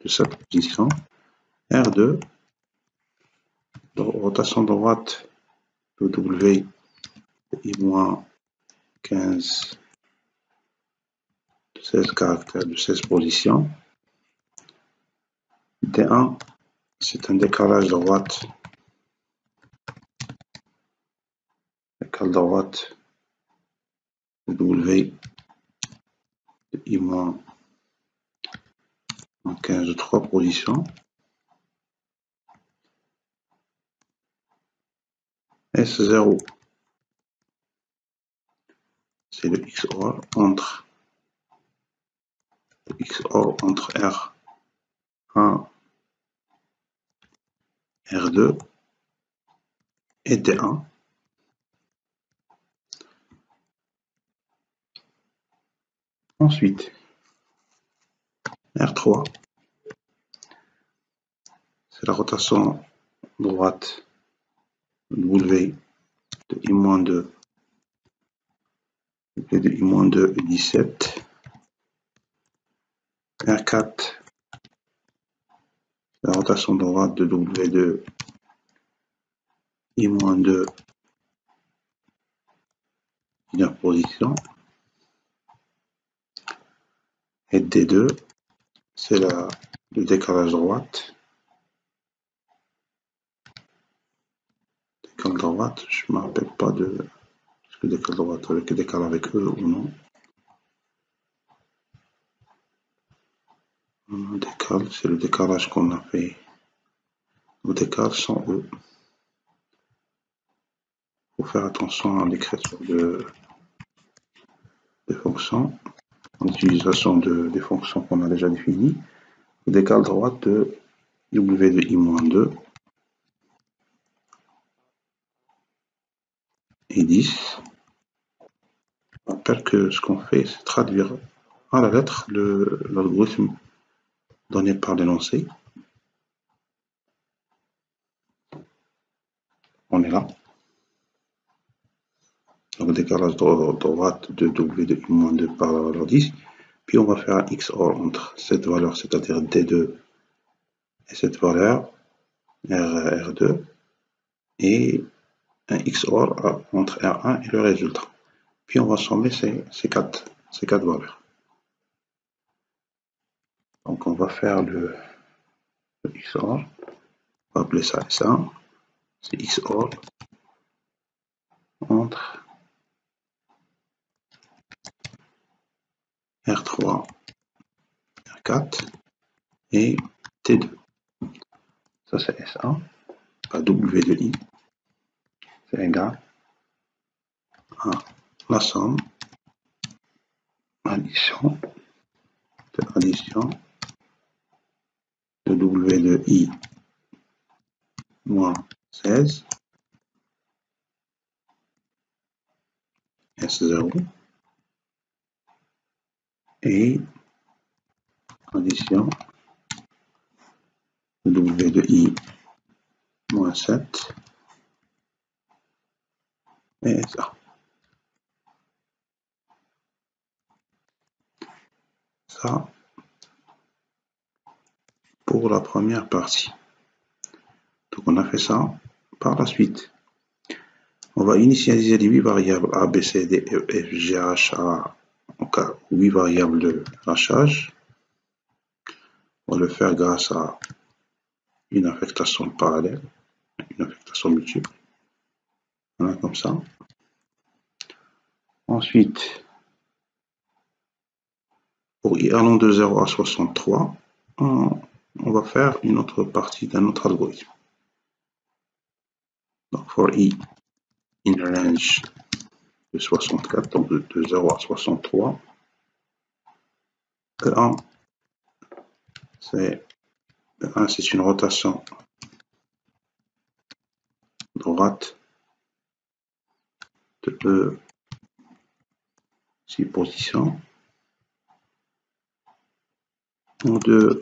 de cette position. R2, rotation droite de W de I moins 15 de 16 caractères de 16 positions. D1, c'est un décalage droite. Décale droite de W de I moins 15 de 3 positions. S0, c'est le XOR entre R1, R2 et D1. Ensuite, R3, c'est la rotation droite W de I-2 et de I-2 et 17. R4, la rotation droite de W2 I-2 première position. Et D2, c'est le décalage droite. Décalage droite, je ne me rappelle pas de ce que décalage droite avec le décalage avec E ou non. Décale, c'est le décalage qu'on a fait. Le décalage sans E. Il faut faire attention à l'écriture des fonctions, en utilisation des fonctions qu'on a déjà définies. Le décalage droite de W de I-2 et 10. Je rappelle que ce qu'on fait, c'est traduire à la lettre l'algorithme donné par l'énoncé. On est là. Donc décalage droite de W de I-2 par la valeur 10. Puis on va faire un XOR entre cette valeur, c'est-à-dire D2, et cette valeur, R2, et un XOR entre R1 et le résultat. Puis on va sommer ces quatre valeurs. Donc on va faire le XOR, on va appeler ça S1, c'est XOR entre R3, R4 et T2. Ça c'est S1, à W de I, c'est égal à la somme, addition de W de I moins 16 S0 et addition de W de I moins 7 et SA. Ça pour la première partie. Donc on a fait ça. Par la suite, on va initialiser les 8 variables A, B, C, D, E, F, G, H, A, en cas 8 variables de hachage. On va le faire grâce à une affectation parallèle, une affectation multiple. Voilà, comme ça. Ensuite, pour i allant de 0 à 63, on va faire une autre partie d'un autre algorithme. Donc, for i in range de 64, donc de 0 à 63, E1, c'est une rotation droite de E 6 positions, ou de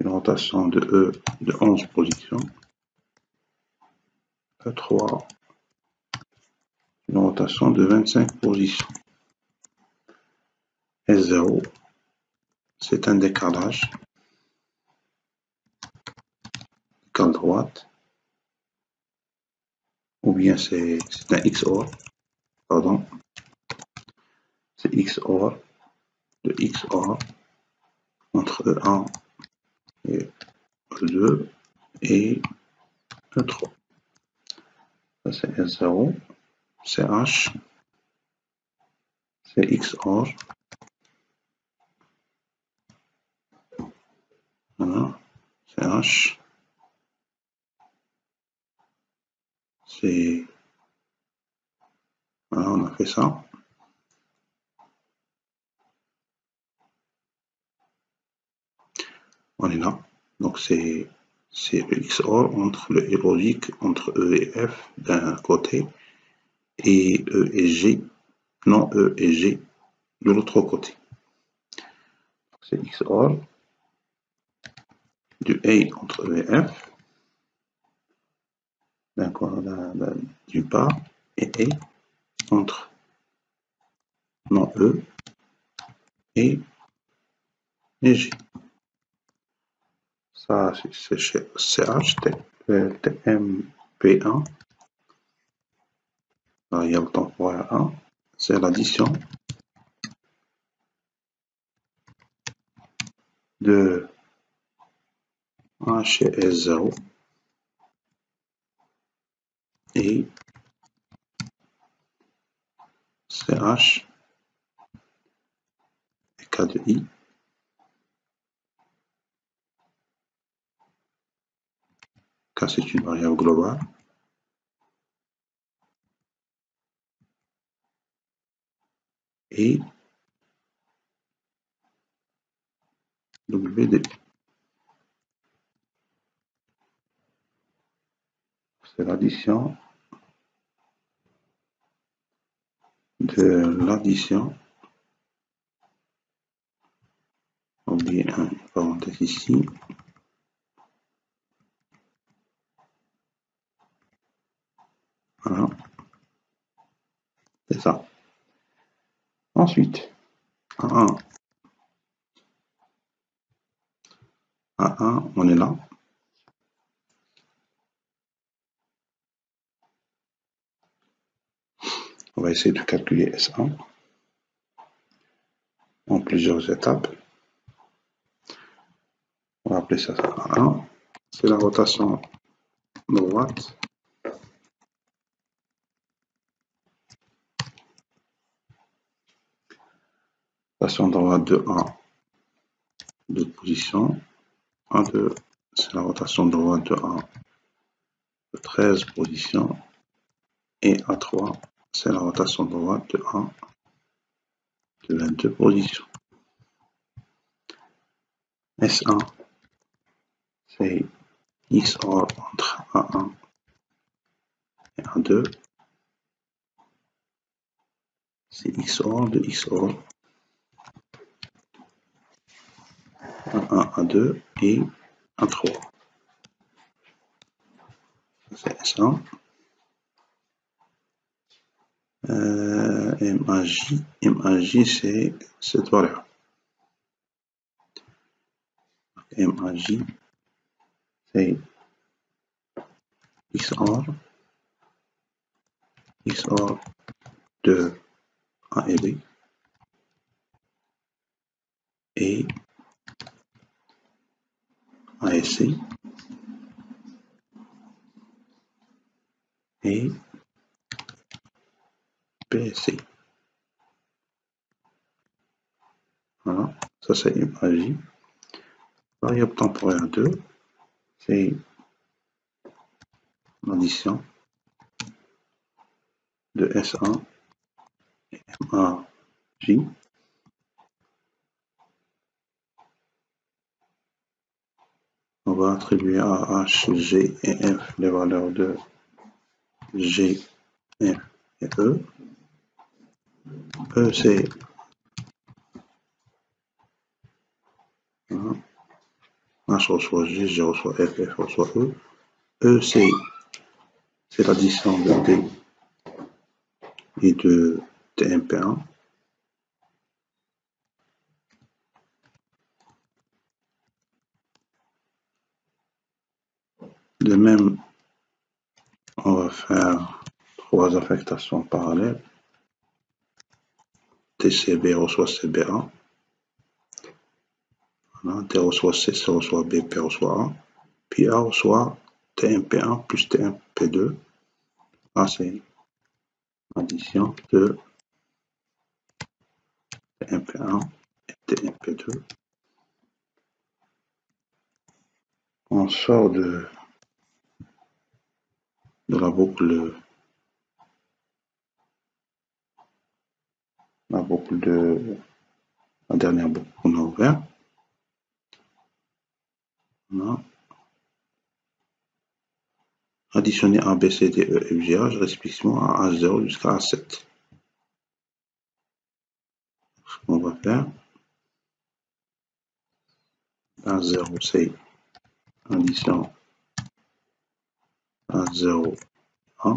une rotation de E de 11 positions, E3, une rotation de 25 positions. S0, c'est un décalage, décale droite, ou bien c'est un XOR, pardon, c'est XOR, de XOR entre E1 et E2 et E3. Ça c'est S0, CH, c'est XOR, voilà, CH, c'est, voilà, on a fait ça. On est là, donc c'est le XOR entre le logique entre E et F d'un côté et E et G, non E et G de l'autre côté. C'est XOR du A entre E et F, d'une part, et A entre non E et G. Ça, c'est CH, TMP1, variable temporaire 1, c'est l'addition de H et S0 et CH et K de I. K, c'est une variable globale. Et WD. C'est l'addition de l'addition. Oubliez une parenthèse ici. Voilà. C'est ça. Ensuite, A1. A1, on est là. On va essayer de calculer S1 en plusieurs étapes. On va appeler ça A1. C'est la rotation droite. Rotation droite de 1, 2 positions. 1, 2, c'est la rotation droite de 1, de 13 positions. Et A3, c'est la rotation droite de 1, de 22 positions. S1, c'est XOR entre A1 et A2. C'est XOR de XOR. A1, A2 et A3. C'est S1. MAJ, c'est cette valeur. MAJ, c'est XOR de A et B et A et C et B et C. Voilà, ça c'est MAJ. Variable temporaire 2, c'est l'addition de SA et MAJ. On va attribuer à H, G et F les valeurs de G, F et E. E, c'est H reçoit G, G reçoit F, F reçoit E. E, c'est l'addition de D et de TMP1. De même, on va faire 3 affectations parallèles. TCB reçoit CBA. Voilà, D reçoit C, C reçoit B, P reçoit A. Puis A reçoit TMP1 plus TMP2. Là, c'est l'addition de TMP1 et TMP2. On sort de la boucle de la dernière boucle qu'on a ouverte. Voilà. Additionner A, B, C, D, E, F, G, H, respectivement à A0 jusqu'à A7. Ce qu'on va faire, A0, c'est addition A0, A.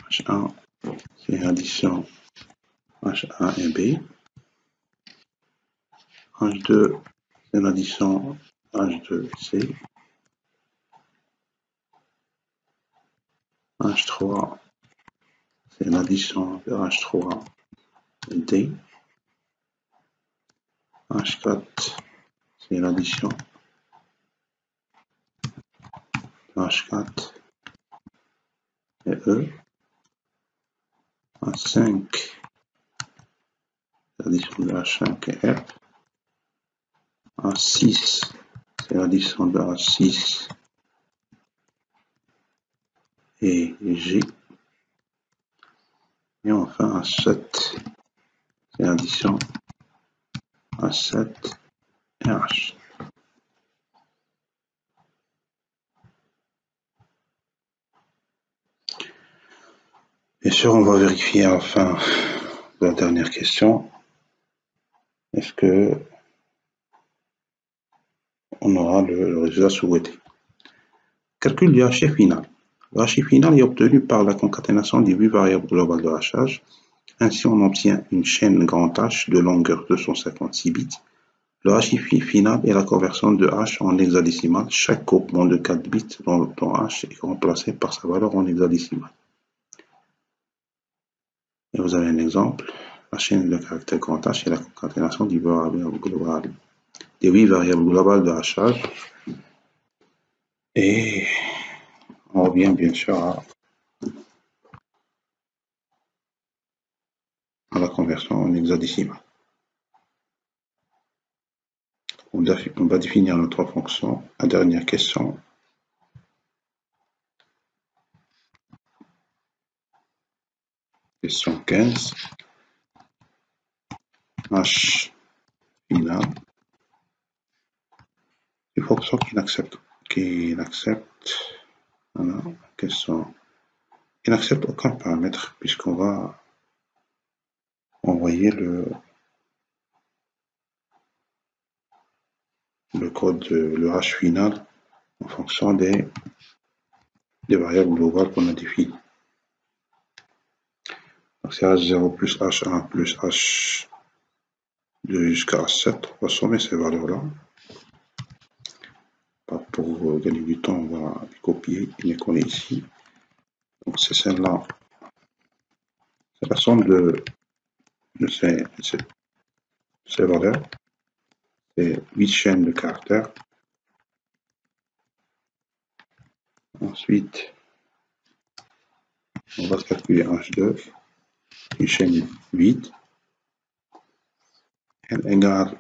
H1, c'est addition H1 et B. H2, c'est l'addition H2, C. H3, c'est l'addition de H3, D. H4, c'est l'addition de H4 et E. H5, c'est l'addition de H5 et F. H6, c'est l'addition de H6 et G. Et enfin H7, c'est l'addition H7 et H. Bien sûr, on va vérifier à la fin de la dernière question. Est-ce que on aura le résultat souhaité? Calcul du hachis final. Le hachis final est obtenu par la concaténation des 8 variables globales de hachage. Ainsi, on obtient une chaîne grand H de longueur 256 bits. Le hachis final est la conversion de H en hexadécimal. Chaque groupement de 4 bits dont H est remplacé par sa valeur en hexadécimal. Et vous avez un exemple. La chaîne de caractère grand H est la concaténation des 8 variables globales de hachage. Et on revient bien sûr à la conversion en hexadécimal. On va définir nos 3 fonctions. La dernière question. Question 15. H final. Une fonction qui n'accepte voilà, question, qui n'accepte aucun paramètre puisqu'on va envoyer le code, le hash final en fonction des variables globales qu'on a définies. Donc c'est H0 plus H1 plus H2 jusqu'à H7. On va sommer ces valeurs-là. Pour gagner du temps, on va les copier et les coller ici. Donc c'est celle-là. C'est la somme de ces valeurs. C'est 8 chaînes de caractères. Ensuite, on va calculer H2, une chaîne 8, n égale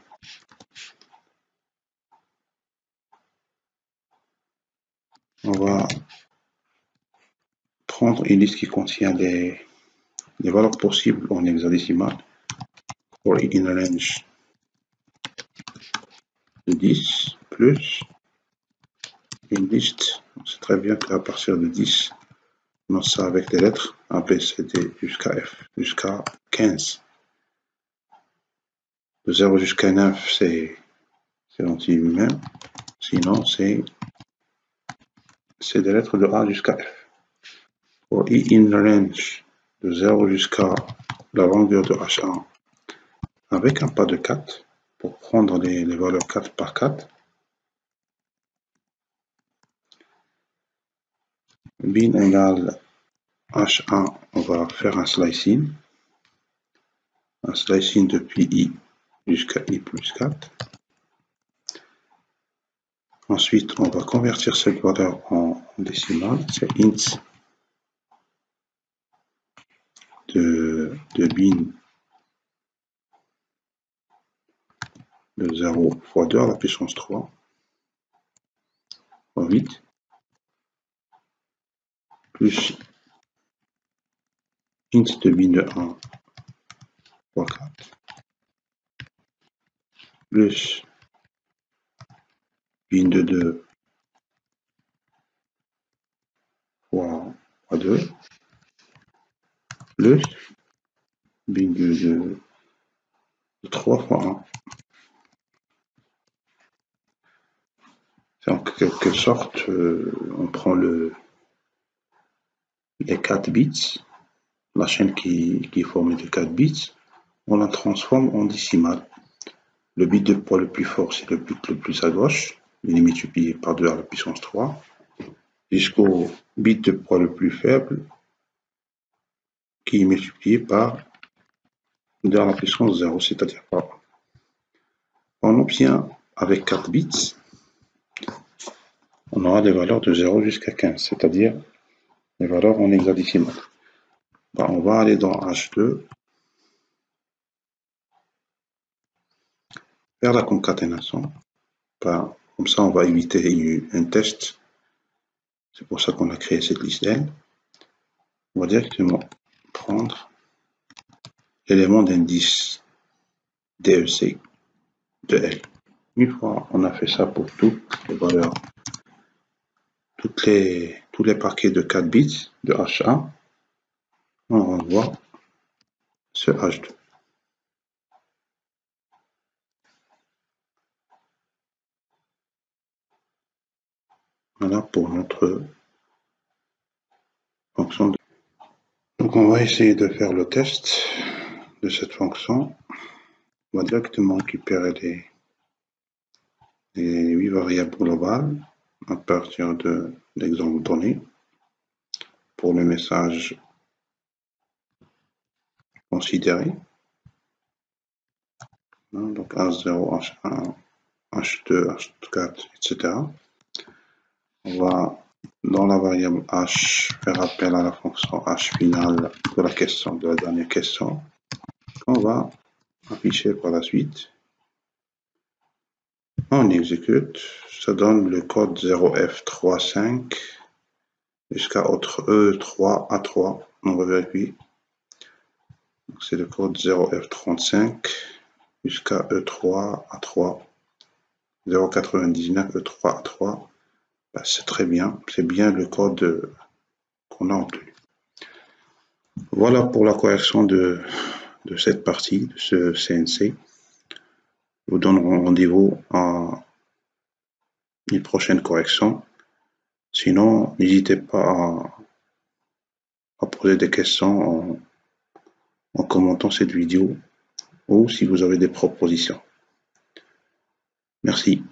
on va prendre une liste qui contient les valeurs possibles en hexadécimal for in range de 10 plus une liste, c'est très bien qu'à partir de 10, on a ça avec les lettres A, B, C, D jusqu'à F, jusqu'à 15. De 0 jusqu'à 9, c'est l'entier lui-même. Sinon, c'est des lettres de A jusqu'à F. For I in range de 0 jusqu'à la longueur de H1 avec un pas de 4 pour prendre les valeurs 4 par 4. Bin égale H1, on va faire un slicing. Un slicing depuis I jusqu'à I plus 4. Ensuite, on va convertir cette valeur en décimale. C'est int de bin de 0 fois 2 à la puissance 3 fois 8 plus int de bin de 1 fois 4 plus bin de 2 fois 2 plus bin de 3 fois 1. C'est en quelque sorte, on prend les 4 bits, la chaîne qui est formée de 4 bits, on la transforme en décimale. Le bit de poids le plus fort, c'est le bit le plus à gauche, il est multiplié par 2 à la puissance 3, jusqu'au bit de poids le plus faible, qui est multiplié par 2 à la puissance 0, c'est-à-dire par 1. On obtient, avec 4 bits, on aura des valeurs de 0 jusqu'à 15, c'est-à-dire les valeurs en hexadécimal. On va aller dans H2, faire la concaténation. Comme ça, on va éviter un test. C'est pour ça qu'on a créé cette liste L. On va directement prendre l'élément d'indice DEC de L. Une fois on a fait ça pour toutes les valeurs, tous les paquets de 4 bits de H1, on renvoie ce H2. Voilà pour notre fonction. Donc on va essayer de faire le test de cette fonction. On va directement récupérer les 8 variables globales à partir de l'exemple donné pour le message considéré. Donc H0, H1, H2, H4, etc. On va, dans la variable H, faire appel à la fonction H finale de la question, de la dernière question. On va afficher par la suite. On exécute, ça donne le code 0F35 jusqu'à E3A3. On va vérifier. C'est le code 0F35 jusqu'à E3A3. 099 E3A3. C'est très bien, c'est bien le code qu'on a obtenu. Voilà pour la correction de cette partie, de ce CNC. Je vous donne rendez-vous à une prochaine correction. Sinon, n'hésitez pas à poser des questions en commentant cette vidéo ou si vous avez des propositions. Merci.